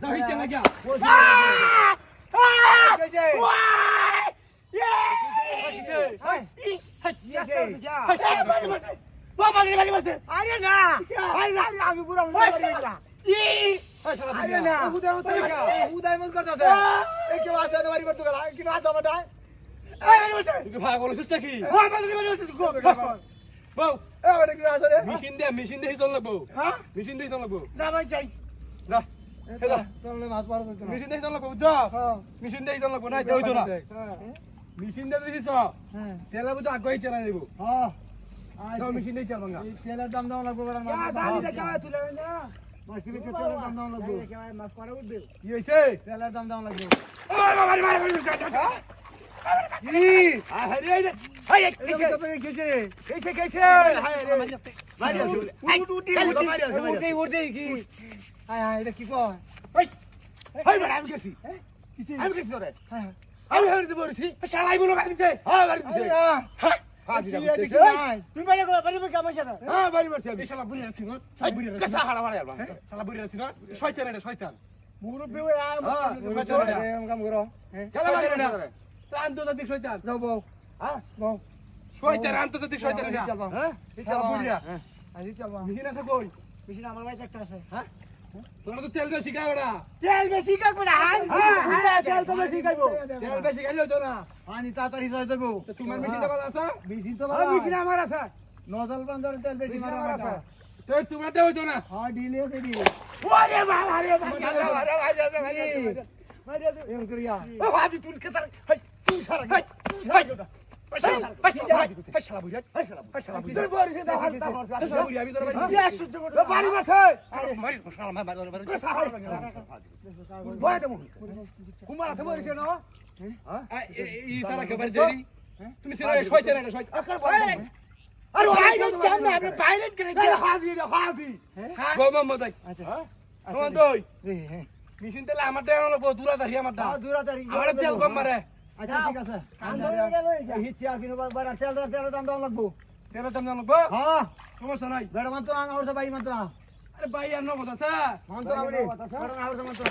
যাও হিচে লাগা আরে না আমি পুরো আরে না উদয় মন করতে কেউ আসে না বাড়ি করতে গেল কি না জমাটা তুই ভাগ বলছিস নাকি বউ মেশিন দে চল লাগবো মেশিন দে চল লাগবো না ভাই চাই যা তোলে মাছ মারো তো মেশিন দে চল লাগবো যা মেশিন দে চল লাগবো না হইতো না মেশিন দে দিছিস হ্যাঁ তেলা বুঝো আগে চালা দেব হ্যাঁ যাও মেশিন দে চাল ভাঙা এই তেলের দাম দাম লাগবে বড় মাছ দানি দেখা তুলে না মাছ কি বেচে তেলের দাম দাম লাগবে মাছ পরে উঠবে কি হইছে তেলের দাম দাম লাগবে মারি কি আরে রে হাই কেছে কেছে হাই রে মারি উঠে উঠে কি হাই হাই এটা কি কয় হাই বড় আমি গেছি আমি গেছি রে আমি হেরে বলছি শালাই বলো বাড়ি দিতে হ্যাঁ বাড়ি দিতে হাজি তুমি বাড়ি কামাই না হ্যাঁ বাড়ি মারছি আমি শালা বুড়ি আছি না বুড়ি কাঁচা হাড়া মারা আলবা শালা বুড়ি আছি না শয়তান এটা শয়তান মুরব্বি ওই কাম করো খেলা মারি না আন্তর্জাতিক শয়তান যাও বউ হ্যাঁ বউ শয়তান আন্তর্জাতিক শয়তান এটা হ্যাঁ শালা বুড়িয়া আরে চাবা মিহিন আছে কই মেশিন আমার বাড়িতে একটা আছে হ্যাঁ তোরা তো তেল বেশি খায় ওরা তেল বেশি কাকবো না হ্যাঁ তেল তো বেশি খাইবো তেল বেশি খাইলে তো না পানি তাড়াতাড়ি যাই দেবো তোমার মেশিনটা ভালো আছে মেশিন তো ভালো মেশিন আমার আছে নজল বান্দার তেল বেশি মারা আছে তো তোমারটা হইতো না হ্যাঁ ডিলে আছে ডিলে ওরে বাবা রে বাবা এম করিয়া ও হাজি তুই কেতা হাই তুই সারা হাই হাই শালা বুড়িয়া শালা বুড়িয়া তুই বরিস দা হাত শালা বুড়িয়া আমি তোর ভাই ইয়া শুদ্ধ করে বাড়ি মারছে আরে মারি শালা মারি বয় দেবো কুমার আছে বরিস না হ্যাঁ এই সারা কে বাড়ি যাই তুমি সিরা শয়তান এটা শয়তান আকার বয় আরে পাইলট কেন না আপনি পাইলট করে হাজি হ্যাঁ মোহাম্মদ ভাই আচ্ছা কোন দই হ্যাঁ মেশিন তেল আমারটা আনলো দূরা দাঁড়ি আমারটা দূরাতারি আমার তেল কম মারে আচ্ছা ঠিক আছে হিচিয়া কিনো বারা তেল দাম দাম লাগবো তেলের দাম জানবো হ্যাঁ সমস্যা নাই বেড়া মাত্র আনা হচ্ছে ভাই মাত্র আরে ভাই আর নগদ আছে মাত্র বলি বেড়া না হচ্ছে মাত্র